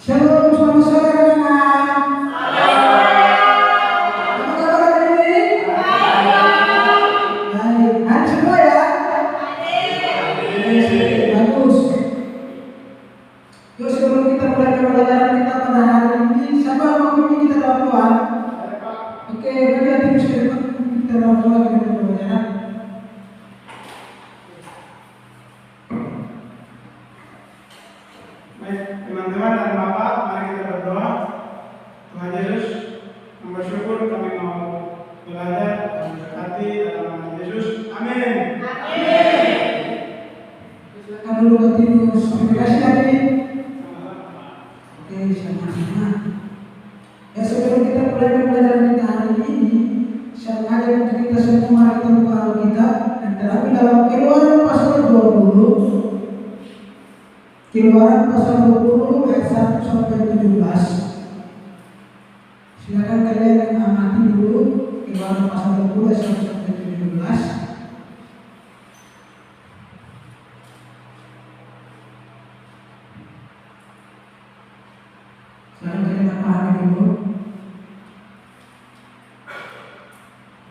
Shalom, selamat sore anak-anak. Apa kabar hari ini? Baik, hari semua ya? Bagus. Yuk sebelum kita mulai pembelajaran kita pada hari ini, siapa yang mau pimpin kita doa Tuhan? Oke, mari hati kita doa Tuhan kita pembelajaran. Baik, teman-teman dan Bapak, mari kita berdoa. Tuhan Yesus, bersyukur kami mau belajar dan berkati dalam nama Yesus. Amin. Silakan dulu Batinus. Terima kasih David. Oke, sama-sama. Ya sebelum kita mulai pembelajaran kita hari ini, saya mengajak untuk kita semua mari kita buka Alkitab dan terlebih dalam Keluaran pasal 20. Keluaran pasal 20 ayat 1 sampai 17. Silakan kalian yang amati dulu Keluaran pasal 20 ayat 1 sampai 17. Silakan kalian pahami dulu.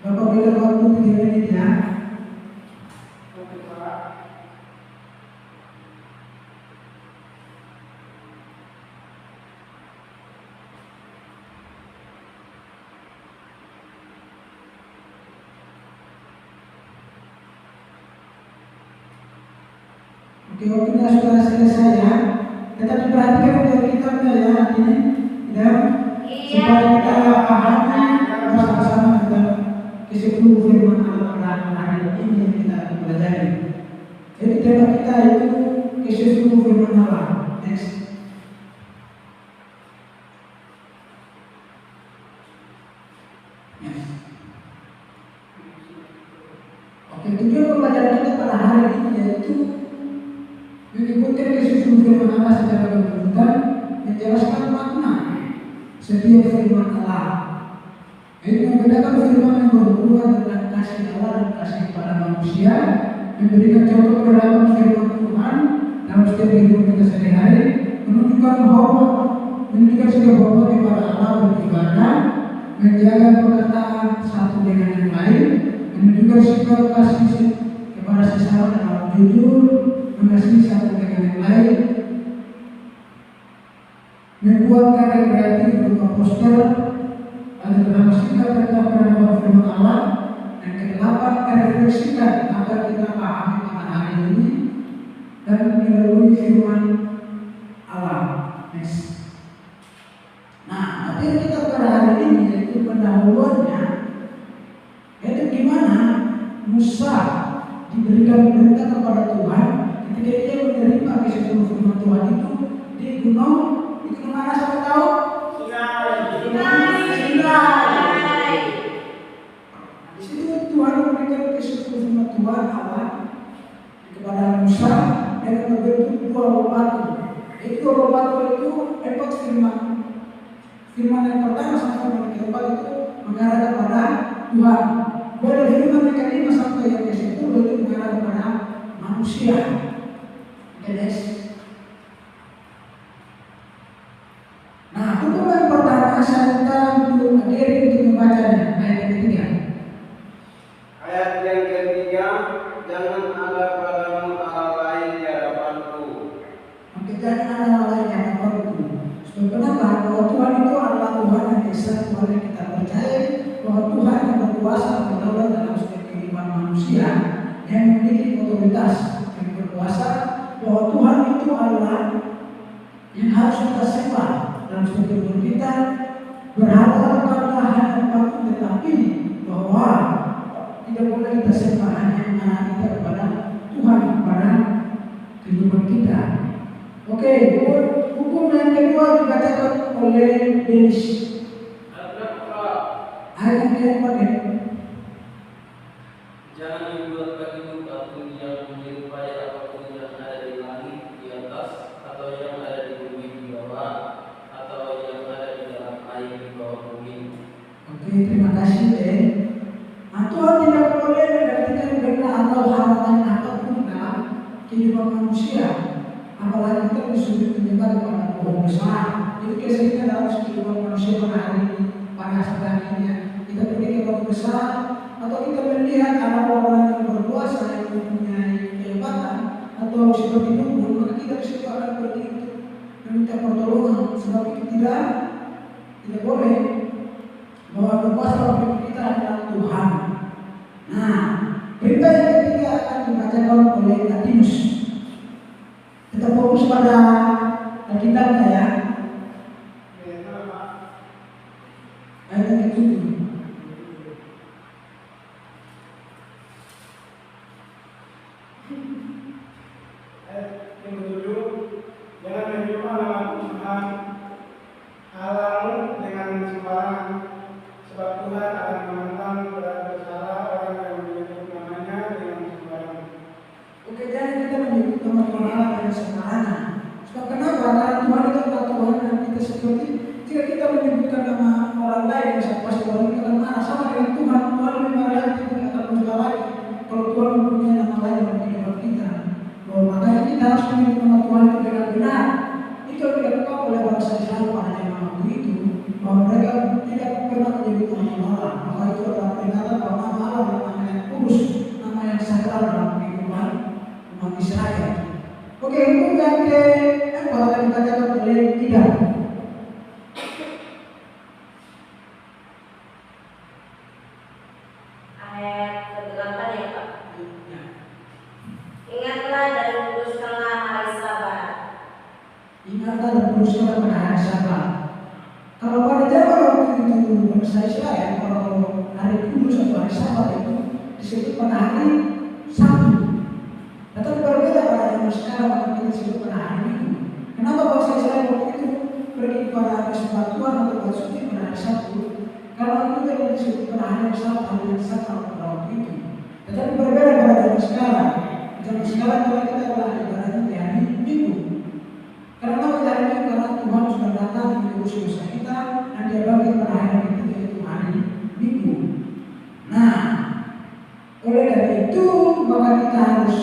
Bapak berikan waktu 3 menit ya. Oke, waktunya sudah selesai ya. Tetap diperhatikan dari kitabnya ya ini, ya, supaya kita pahami bersama-sama tentang ke-10 firman Allah pada hari ini yang kita pelajari. Jadi tema kita itu ke-10 firman Allah. Next. Yes. Oke, tujuan pembelajaran kita pada hari ini yaitu mengikuti ke-10 firman Allah secara berurutan, menjelaskan makna setiap firman Allah. Ini membedakan firman yang berhubungan dengan kasih Allah dan kasih kepada manusia, memberikan contoh penerapan firman Tuhan dalam setiap kehidupan kita sehari-hari, menunjukkan sikap hormat kepada Allah beribadah, menjaga perkataan satu dengan yang lain, menunjukkan sikap kasih kepada sesama dalam jujur, mengasihi satu dengan yang lain, membuat karya kreatif berupa poster, ada dalam sikap tentang penerapan firman Allah, dan kedelapan merefleksikan apa yang kita pahami pada hari ini dan melalui firman Allah. Next. Nah, materi kita pada hari ini yaitu pendahuluannya, yaitu gimana Musa diberikan perintah kepada Tuhan ketika dia menerima ke-10 firman Tuhan itu di gunung mana siapa tahu? Sinai. Di situ Tuhan memberikan ke-10 firman Tuhan Allah kepada Musa dengan membentuk 2 batu. Itu 2 batu itu 4 firman. Firman yang pertama sampai yang keempat itu mengarah kepada Tuhan. Dari firman yang kelima sampai yang ke-10 itu mengarah kepada manusia. Guys. Nah, hukum yang pertama saya minta untuk hadir untuk membacanya. Ayat yang ketiga. Ayat yang ketiga, jangan ada padamu Allah lain di hadapanku. Oke, jangan ada Allah lain di hadapanku. Kenapa? Bahwa Tuhan itu adalah Tuhan yang esa, Tuhan yang kita percaya, bahwa Tuhan yang berkuasa berdaulat dalam setiap kehidupan manusia, yang memiliki otoritas, yang berkuasa, bahwa Tuhan itu adalah yang harus kita sembah dalam setiap kehidupan kita, berharap kepada hanya Tuhan, tetapi bahwa tidak boleh kita sembah hanya kita kepada Tuhan kepada kehidupan kita. Oke, hukum yang kedua dibacakan oleh Denis. Ayat yang keempat ya. Jangan membuat bagimu patung yang menyerupai apapun yang ada di langit di atas, atau yang ada di bumi di bawah, atau yang ada di dalam air di bawah bumi. Oke, terima kasih Den. Nah, Tuhan tidak boleh menggantikan benda atau hal lain apapun dalam kehidupan manusia. Apalagi kita disuruh menyembah kepada Tuhan besar. Itu biasanya dalam kehidupan manusia pada hari ini, pada saat-saatnya kita pergi ke kota besar, atau kita melihat ada orang yang berkuasa yang mempunyai kehebatan, atau seperti itu, maka kita disitu akan pergi meminta pertolongan. Sebab itu tidak boleh bahwa berkuasa hidup kita adalah Tuhan. Nah, berita yang ketiga akan dibacakan oleh Tatius. Kita fokus pada Alkitabnya ya. Ayat yang ke-7. Jangan menyembah nama Tuhan Allahmu dengan sembarangan, sebab Tuhan akan menentang berat bersalah orang yang menyebut namanya dengan sembarangan. Oke, jadi kita menyebut nama Tuhan Allah dengan sembarangan. Sebab kenapa? Karena Tuhan itu adalah Tuhan dan kita seperti jika kita menyebutkan nama orang lain, misalnya pasti orang kita akan marah sama dengan Tuhan. Tuhan lebih marah lagi, kita akan berusaha lagi. Kalau Tuhan mempunyai nama lain dalam kehidupan kita, makanya kita harus menyebut nama Tuhan itu dengan benar. Itu yang dilakukan oleh bangsa Israel pada zaman waktu itu, bahwa mereka tidak pernah menyebut nama Allah. Maka itu adalah peringatan bahwa nama Allah adalah nama yang kudus, nama yang sakral dalam kehidupan umat Israel. Oke, hukum yang keempat akan dibacakan oleh Ida. Ayat ke-8 ya Pak. Ingatlah dan kuduskanlah hari Sabat. Ingatlah dan kuduskanlah pada hari Sabat. Kalau pada zaman waktu itu bangsa Israel, kalau hari kudus atau hari Sabat itu disebut pada hari Sabtu. Tetapi berbeda pada zaman sekarang waktu kita disebut pada hari Minggu. Kenapa bangsa Israel waktu itu pergi pada persekutuan atau bersuci pada hari Sabtu? Karena itu tidak disebut pada hari Sabat, hari yang sakral pada waktu itu. Tetapi berbeda pada zaman sekarang. Zaman sekarang kalau kita adalah ibaratnya di hari Minggu. Karena hari Minggu karena Tuhan sudah datang menebus dosa kita dan Dia bagi pada hari ketiga yaitu hari Minggu. Nah, oleh karena itu maka kita harus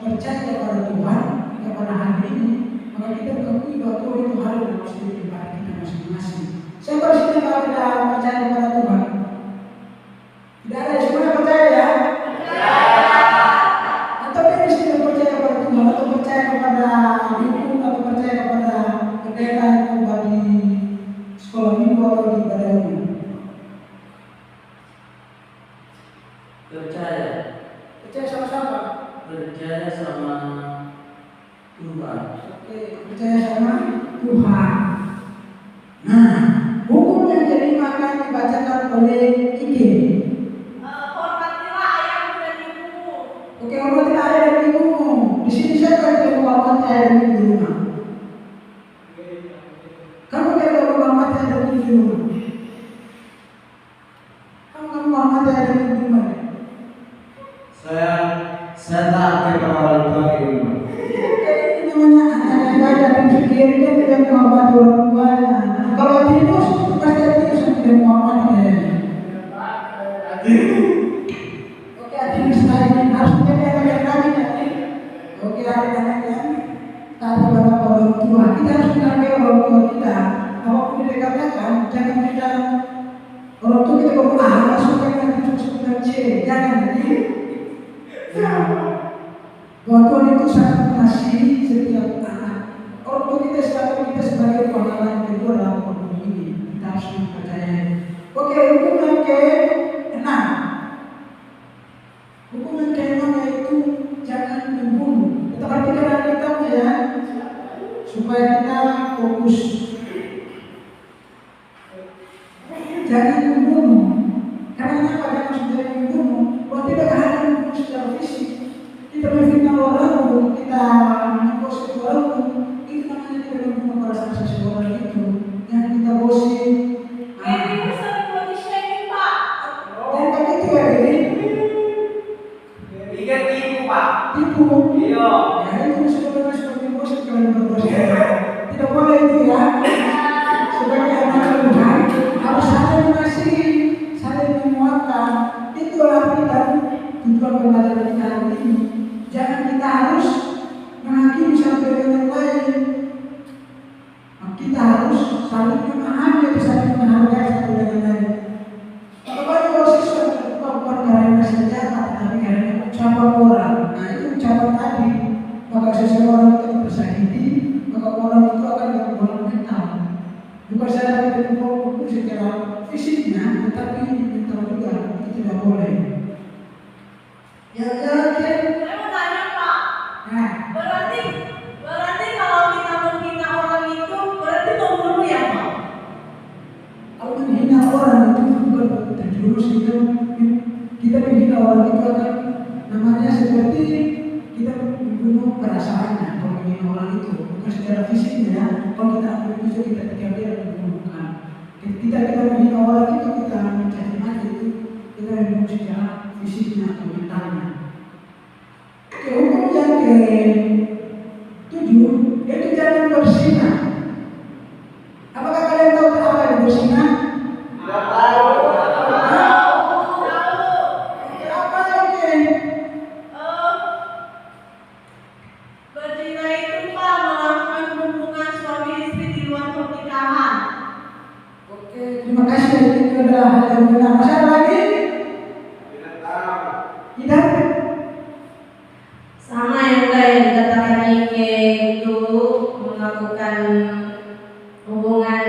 percaya kepada Tuhan kepada hari ini. Maka kita mengakui bahwa Tuhan itu hari yang harus dipercaya kita masing-masing. Siapa di sini kalau tidak percaya kepada Tuhan? Tidak ada, semuanya percaya ya? Atau di sini percaya kepada Tuhan atau percaya kepada hukum atau percaya kepada pendeta yang di sekolah minggu atau di ibadah umum? Percaya. Percaya sama-sama. Percaya sama Tuhan. Oke, percaya sama Tuhan. Nah, hukum yang kelima akan dibacakan oleh Iki. Hormatilah ayahmu dan ibumu. Oke, hormatilah ayah dan ibumu. Di sini siapa yang menghormati ayah dan ibu di rumah? Kamu tidak menghormati ayah dan ibu di rumah? Kamu menghormati ayah dan ibu di rumah? Saya taat kepada orang tua di rumah. Ini namanya anak-anak dan pikirnya tidak menghormati orang tuanya. Kalau tidak, pasti tidak tidak menghormati ayahnya. Oke, adik sekali harus menjadi anak yang rajin ya. Oke, adik-anak yang taat kepada orang tua. Kita harus menghargai orang tua kita. Apapun yang dikatakan, jangan kita orang tua kita ngomong masuk ke nanti masuk C, jangan jadi. Bahwa Tuhan itu sangat mengasihi setiap anak. Orang tua kita selalu kita sebagai pahala yang kedua dalam hukum ini. Kita harus mempercayai. Oke, hukum yang ke-6. Hukum yang ke-6 yaitu jangan membunuh. Kita perhatikan Alkitabnya ya, supaya kita fokus. Jangan membunuh. Karena apa? Jangan sudah membunuh. Bahwa tidak hanya membunuh secara fisik. Kita memfitnah orang, kita menggosip orang, itu namanya kita membunuh perasaan seseorang itu. Yang kita gosip. Ibu sering body shaming Pak. Dan begitu ya, jadi Ingat ibu Pak. tipu. Iya. Ya itu sebenarnya seperti gosip kalian bergosip. Tidak boleh itu ya. Sebagai anak Tuhan harus saling mengasihi, saling menguatkan. Itulah kita tujuan pembelajaran kita hari ini. Jangan kita harus menghakimi satu dengan yang lain. Kita saling memahami, saling menghargai satu dengan lain. Kalau siswa bukan karena senjata, tapi karena ucapan orang. Nah itu ucapan tadi, maka seseorang itu tersakiti, maka orang itu akan gangguan mental. Bukan saja kita dipukul secara fisiknya, tetapi mental juga itu tidak boleh. Saya mau tanya Pak. Nah, Berarti kalau kita menghina orang itu berarti membunuh ya Pak? kalau menghina orang itu bukan terjurus kita menghina orang itu akan namanya seperti kita membunuh perasaannya. Kalau menghina orang itu bukan secara fisiknya ya. Kalau kita ambil pisau kita tikam dia dan membunuhkan. Kita menghina orang itu kita mencaci maki itu kita membunuh secara fisiknya atau mentalnya. Hukum yang ke-7 yaitu jangan berzina. Apakah kalian tahu apa yang berzina? Tidak tahu. Apa ini? Berzina itu Pak melakukan hubungan suami istri di luar pernikahan. Oke, terima kasih. Itu adalah hal yang benar. Masih ada lagi? Tidak tahu. Tidak? Sama yang tadi dikatakan Ike itu melakukan hubungan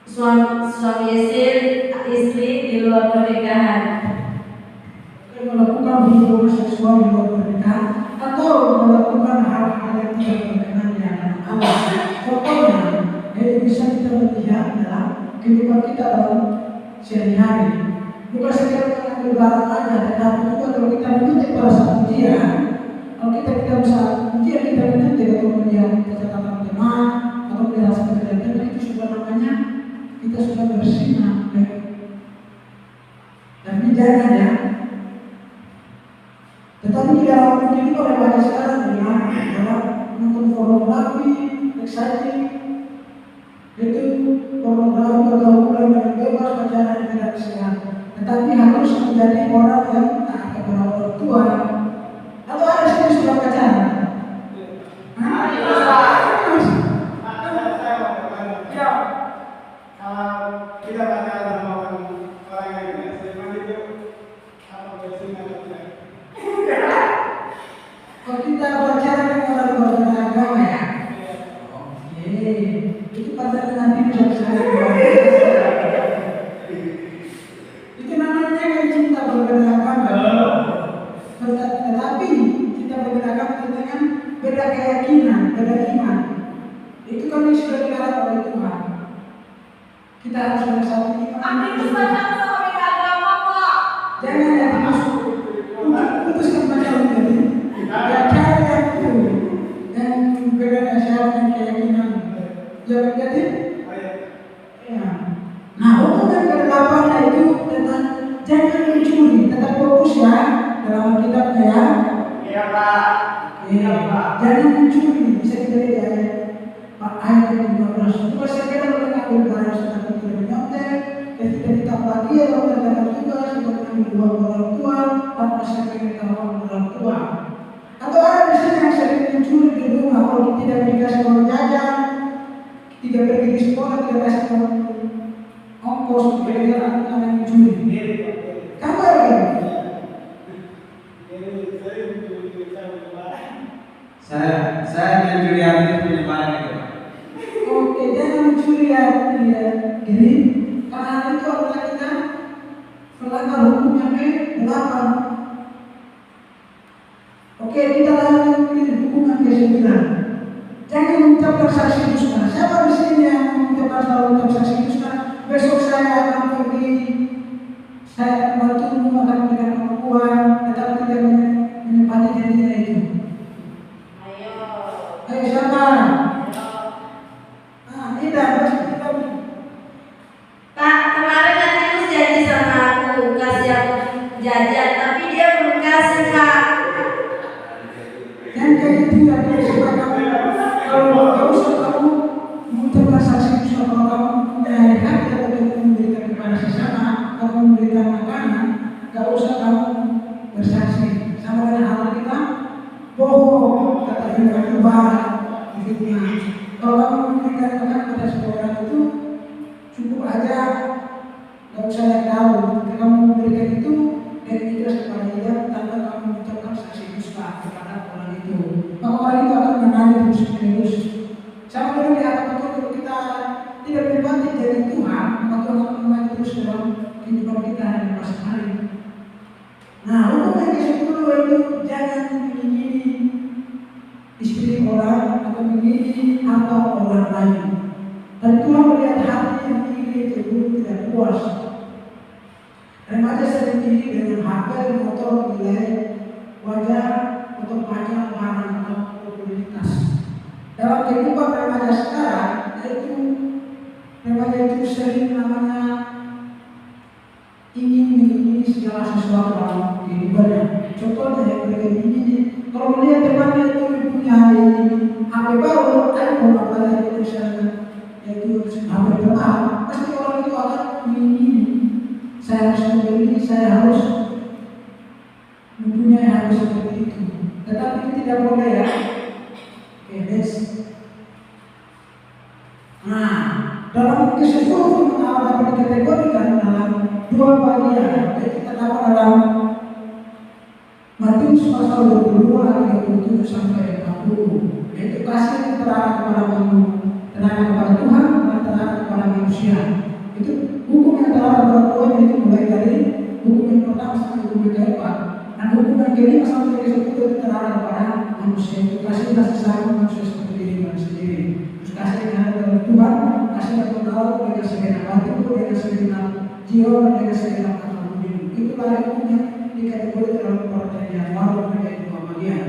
suami istri di luar pernikahan. Melakukan hubungan seksual di luar pernikahan atau melakukan hal-hal yang tidak berkenan di hadapan Allah. Contohnya, bisa kita melihat dalam kehidupan kita dalam sehari-hari. Bukan sekedar mengambil barang aja, tetapi juga kalau kita menuntut pada saat ujian, kalau kita tidak bisa ujian kita menuntut atau melihat catatan teman atau melihat hasil kerjaan itu sudah namanya kita sudah berzina. Tapi jangan ya. Tetapi di dalam kehidupan remaja sekarang dalam menonton pornografi, exciting, itu pornografi pergaulan yang bebas, pacaran yang tidak sehat. Tetapi harus menjadi orang yang taat kepada orang tua. Atau ada sini sudah pacaran? Ya, kalau kita pacaran sama orang yang tidak seiman itu apa berzina atau tidak? Kalau kita pacaran dengan orang berbeda agama ya? Oke, itu pacaran nanti bisa saya. Itu namanya kan cinta berbeda agama. Tetapi cinta berbeda agama dengan beda keyakinan, beda iman. Itu kami sudah dilarang oleh Tuhan. Kita harus bersatu iman. Itu pacaran sama beda agama Pak. Jangan yang masuk putuskan pacaran tadi. Ya cara yang itu yang berbeda syarat dan keyakinan. Ya berarti. Ya. Nah hukum yang ke-8 itu tentang jangan mencuri. Tetap fokus ya dalam kitabnya ya. Iya Pak. Iya Pak. Jangan mencuri. Bisa kita lihat ayat yang 15. Bukan sekedar mengambil barang tetapi tidak menyontek. Ketika kita lagi atau mengerjakan tugas untuk mengambil uang orang tua tanpa sekedar orang tua. Atau ada di sini yang sering mencuri di rumah kalau tidak dikasih uang jajan, tidak pergi di sekolah, tidak kasih uang ongkos, belajar anak yang mencuri. Kamu ada? Saya mencuri hati penyebaran itu. Oke, jangan mencuri hati ya. Jadi, karena itu adalah kita melanggar hukum yang ke-8. Oke, kita lanjut hukum yang ke-9. Jangan mengucapkan saksi dusta. Siapa di sini yang mengucapkan selalu mengucapkan saksi dusta? Besok saya akan pergi, saya akan bantu akan memberikan pengakuan, tetapi tidak menepati janjinya itu. Ayo siapa? Tidak, masih kita. Pak, kemarin nanti Mus janji sama aku kasih aku jajan, tapi dia belum kasih Pak. Yang kayak gitu tidak boleh suka kamu. Kalau kamu suka kamu mengucapkan saksi dusta, kalau kamu punya hak atau memberikan kepada sesama atau memberikan makanan, gak usah kamu bersaksi. Sama dengan hal kita bohong, kata firman Tuhan, fitnah. Kalau kamu memberikan makanan kepada ke-10 itu jangan mengingini istri orang atau mengingini harta orang lain. Dan Tuhan melihat hati yang iri itu tidak puas. Remaja sering iri dengan harga motor, nilai wajar untuk pajak barang atau komoditas. Dalam kehidupan remaja sekarang, yaitu remaja itu sering namanya ingin mengingini segala sesuatu dalam kehidupannya. Contohnya yang mereka ingini, kalau melihat temannya itu mempunyai HP baru, iPhone apalagi misalnya, yaitu HP termahal, pasti orang itu akan mengingini. Saya harus membeli, saya harus mempunyai hal seperti itu. Tetapi itu tidak boleh ya. Oke, next. Nah, dalam ke-10 firman Allah dapat dikategorikan dalam dua bagian. Jadi kita dapat dalam Matius pasal 22 ayat 37 sampai 40. Yaitu kasih keterangan kepada Tuhan dan keterangan kepada manusia. Itu hukum yang telah berbuat itu mulai dari hukum yang pertama sampai hukum yang keempat. Dan hukum yang kelima sampai ke-10 itu terarah kepada manusia. Itu kasihlah sesama manusia seperti diri sendiri. Terus kasih yang ada dalam Tuhan, kasih yang berlalu dengan segenap hati, dengan segenap jiwa, dengan segenap akal budi. Itulah hukum yang dikategorikan dalam pertanyaan baru menjadi dua bagian.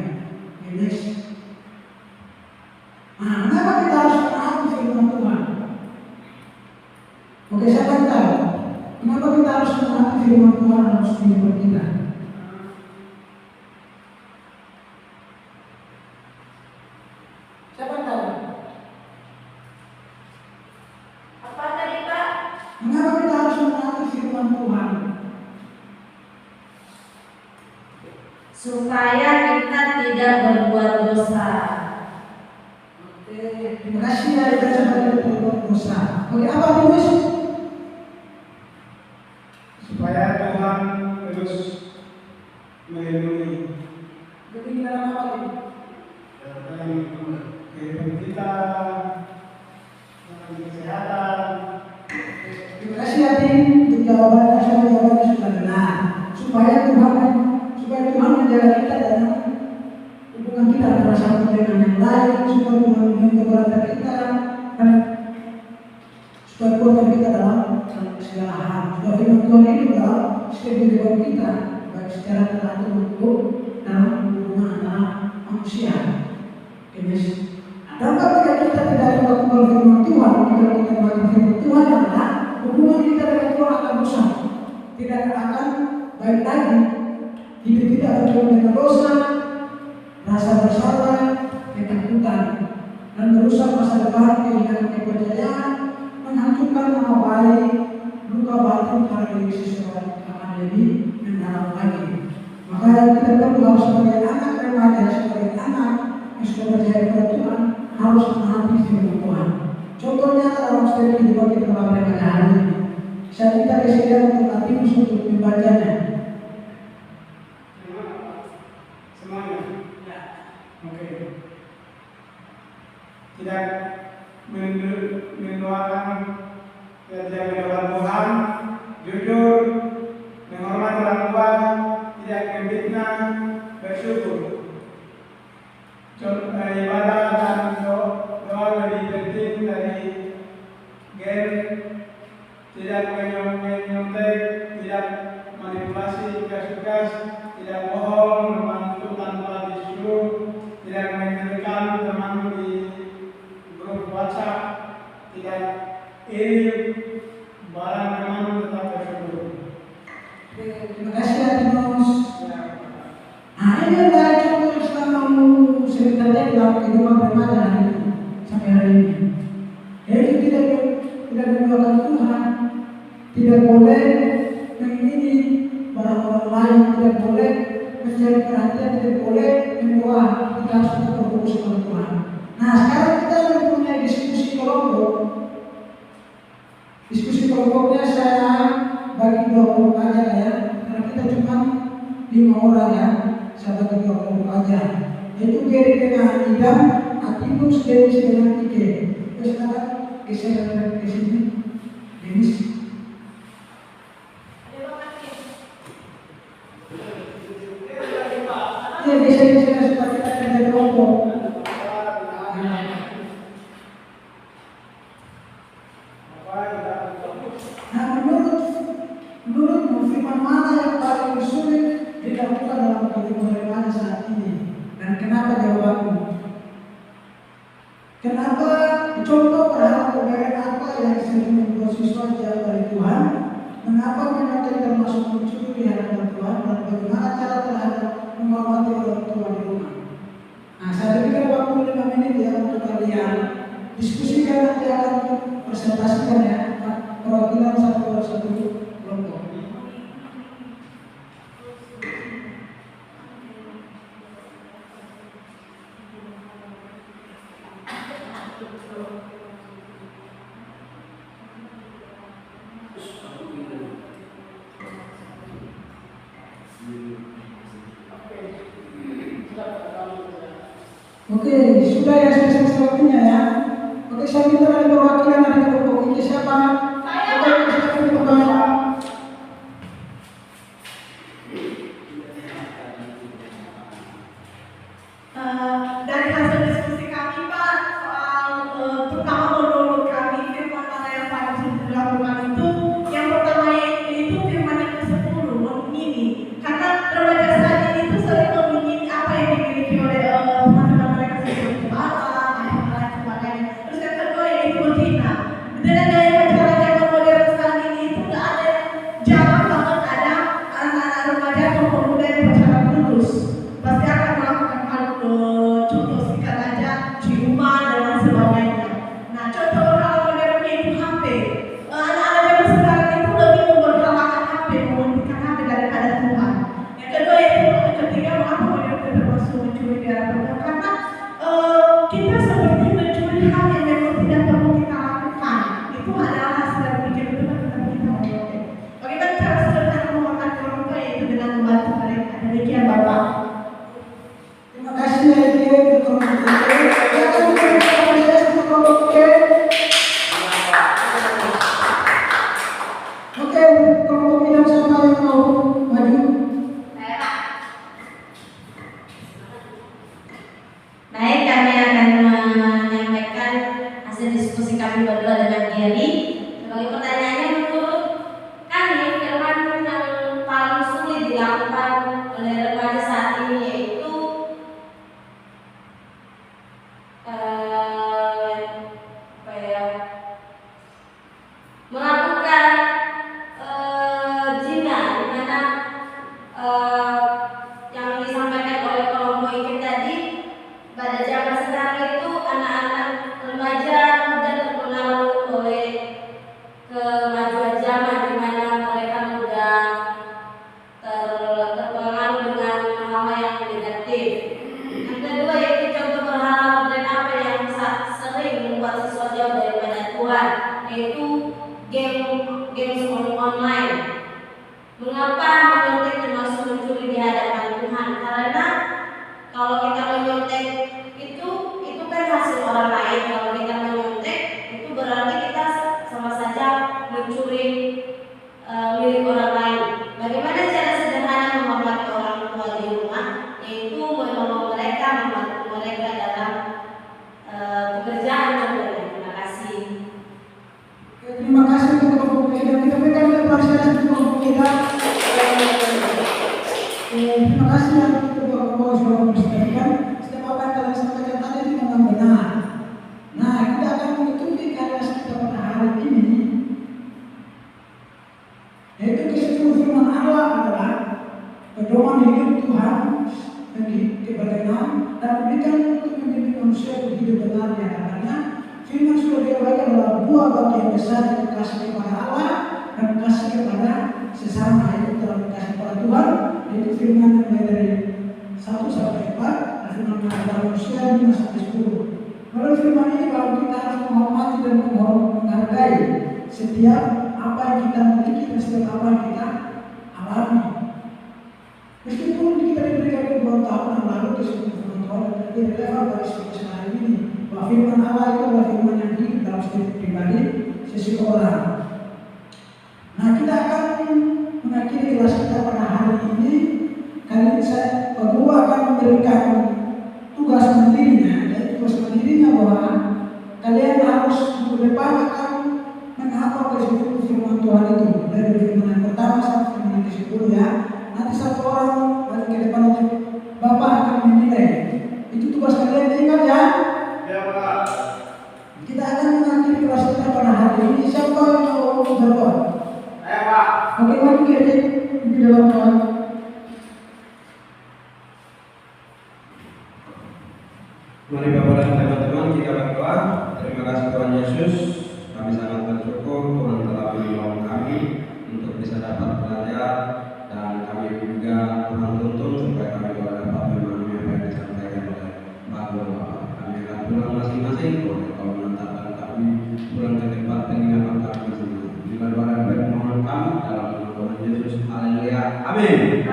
Next. Nah, kenapa kita harus menaati firman Tuhan? Oke, siapa yang tahu? Kenapa kita harus menaati firman Tuhan dalam kehidupan kita? Siapa yang tahu? Apa tadi Pak? Mengapa kita harus menaati firman Tuhan? Supaya kita tidak berbuat dosa. Oke, terima kasih ya kita sebagai berbuat dosa. Oke, apa tulis? Supaya Tuhan terus melindungi Lebih dalam apa ini? dalam kehidupan kita, dalam kesehatan. Terima kasih hati untuk jawabannya, semua jawabannya sudah benar. Supaya Tuhan menjaga kita dan hubungan kita antara satu dengan yang lain, supaya Tuhan menjaga keberadaan kita dan supaya kuatkan kita dalam segala hal. Supaya firman Tuhan ini dalam setiap kehidupan kita, baik secara teratur maupun dalam hubungan antara manusia. Dan ketika kita tidak melakukan firman Tuhan, ketika kita melakukan firman Tuhan adalah hubungan kita dengan Tuhan akan rusak, tidak akan baik lagi. Hidup kita akan penuh dengan dosa, rasa bersalah, ketakutan, dan merusak masa depan, kehilangan kepercayaan, menghancurkan nama baik, luka batin pada diri seseorang akan lebih mendalam lagi. Maka kita perlu harus sebagai anak remaja, sebagai anak yang sudah percaya kepada Tuhan, harus menaati firman Tuhan. Contohnya dalam setiap kehidupan kita pada remaja hari ini, saya minta kesediaan untuk aktivis untuk membacanya. Semuanya. Oke. Tidak mendoakan Tuhan, jujur, menghormati orang tua, tidak memfitnah, bersyukur. Ibadah dan doa lebih penting dari gen, tidak menyontek, tidak manipulasi tugas-tugas, tidak bohong, membantu tanpa disuruh, tidak meninggalkan teman di grup WhatsApp, tidak iri, barang teman tetap bersyukur. Terima kasih Atinus. Nah, ini adalah contoh yang selama sering terjadi dalam kehidupan remaja hari ini sampai hari ini. Yaitu tidak mendoakan Tuhan, tidak boleh mengingini barang orang lain, tidak boleh mencari perhatian, tidak boleh mendoa, kita harus tetap berfokus pada Tuhan. Nah, sekarang kita mempunyai diskusi kelompok. Diskusi kelompoknya saya bagi 2 kelompok aja ya, karena kita cuma 5 orang ya, saya bagi 2 kelompok aja. Yaitu Geri dengan Idam, Atinus, Denis dengan Ike. Terus sekarang geser ke sini, Denis. geser-geser supaya kita tidak kelompok. Nah, menurutmu firman mana yang paling sulit dilakukan dalam kehidupan remaja saat ini? Dan kenapa jawabanmu? Kenapa contoh berharap kebenaran apa yang sering membuat siswa jauh dari Tuhan? Mengapa mereka termasuk mencuri di hadapan Tuhan? Dan bagaimana cara terhadap menghormati orang tua di rumah? Nah, saya berikan waktu 5 menit ya untuk kalian diskusikan, nanti akan presentasikan ya perwakilan satu kelompok. Oke, sudah ya selesai waktunya ya. Oke, saya minta dari perwakilan dari kelompok ini siapa? Oke, siapa yang pertama? Dari hasil diskusi kami Pak soal pertama menurut kami firman mana yang paling sulit dilakukan itu yang pertama itu firman yang ke-10 memini, karena remaja saat ini itu sering memini apa yang dimiliki oleh teman-teman mereka seperti bapak, ayah, dan sebagainya. Terus yang kedua yaitu berzina. Dengan gaya pacaran zaman modern sekarang ini itu nggak ada jarang banget ada anak-anak remaja atau pemuda yang pacaran terus. Pasti akan melakukan hal contoh singkat aja ciuman dan sebagainya. Nah, contoh hal modernnya itu HP. Anak-anak zaman sekarang itu lebih memperhalakan HP, mementingkan HP daripada Tuhan. Yang kedua yaitu ketiga, mengapa modern termasuk mencuri di hadapan Tuhan? Karena kita seperti mencuri hal yang memang tidak perlu kita lakukan. Itu adalah hasil dari pikiran Tuhan tetapi kita menolak. Bagaimana cara sederhana menghormati orang tua yaitu dengan membantu mereka. Demikian Bapak. Terima kasih ya untuk kelompok Oke, kelompok bidang siapa yang mau maju? Baik, kami akan menyampaikan hasil diskusi kami berdua dengan Gary. Sebagai pertanyaannya, menurut kami firman yang paling sulit dilakukan oleh remaja saat ini yaitu melakukan zina, di mana yang disampaikan oleh kelompok ini tadi pada zaman sekarang itu anak-anak remaja mudah terpengaruh oleh kemajuan zaman di mana mereka mudah terpengaruh dengan hal-hal yang negatif. Yang kedua yaitu contoh berharap dan apa yang sering membuat siswa jauh daripada Tuhan, yaitu games online. Mengapa menyontek termasuk mencuri di hadapan Tuhan? Karena kalau kita menyontek itu kan hasil orang lain. Kalau kita menyontek itu berarti kita sama saja mencuri milik orang lain. Bagaimana cara sederhana menghormati orang tua di rumah? Yaitu menolong mereka, membantu mereka dalam pekerjaan contohnya. Terima kasih. Terima kasih untuk kelompok kita. Kita berikan apresiasi untuk kelompok kita. Terima kasih yang kedua kelompok sudah memperhatikan. Setiap apa yang kalian sampaikan tadi itu memang benar. Nah, kita akan menutupi karya kita pada hari ini. Yaitu keseluruhan firman Allah adalah pedoman hidup Tuhan bagi kebenaran dan memberikan untuk menjadi manusia hidup benar di hadapannya. Firman sudah diabaikan adalah dua bagian besar, yaitu kasih kepada Allah dan kasih kepada sesama, yaitu dalam kasih kepada Tuhan, yaitu firman yang mulai dari 1 sampai 4 dan firman kepada manusia 5 sampai 10. Menurut firman ini bahwa kita harus menghormati dan menghargai setiap apa yang kita miliki dan setiap apa yang kita alami. Meskipun kita diberikan ribuan tahun yang lalu di seluruh firman Tuhan, tetapi relevan bagi situasi hari ini. Bahwa firman Allah itu adalah firman yang hidup dalam setiap pribadi seseorang. Nah, kita akan mengakhiri kelas kita pada hari ini. Kali ini saya berdua akan memberikan tugas mandirinya, yaitu tugas mandirinya bahwa kalian harus minggu depan akan menghafal ke-10 firman Tuhan itu, dari firman yang pertama sampai firman yang ke-10 ya. Nanti satu orang balik ke depan untuk Bapak akan menilai. Itu tugas kalian, ingat ya? Ya Pak. Kita akan mengakhiri kelas kita pada hari ini. Siapa yang mau berdoa? Saya Pak. Oke, mari kita di dalam Tuhan. Mari Bapak dan teman-teman kita berdoa. Terima kasih Tuhan Yesus. Kami sangat bersyukur Tuhan telah menolong kami untuk bisa dapat belajar, dan kami juga Tuhan tuntun supaya kami boleh dapat memahami apa yang disampaikan oleh Bapak. Kami akan pulang masing-masing. Boleh kau menetapkan kami pulang ke tempat penginapan kami masing-masing. Bila doa dan baik mohon kami dalam nama Tuhan Yesus. Haleluya. Amin.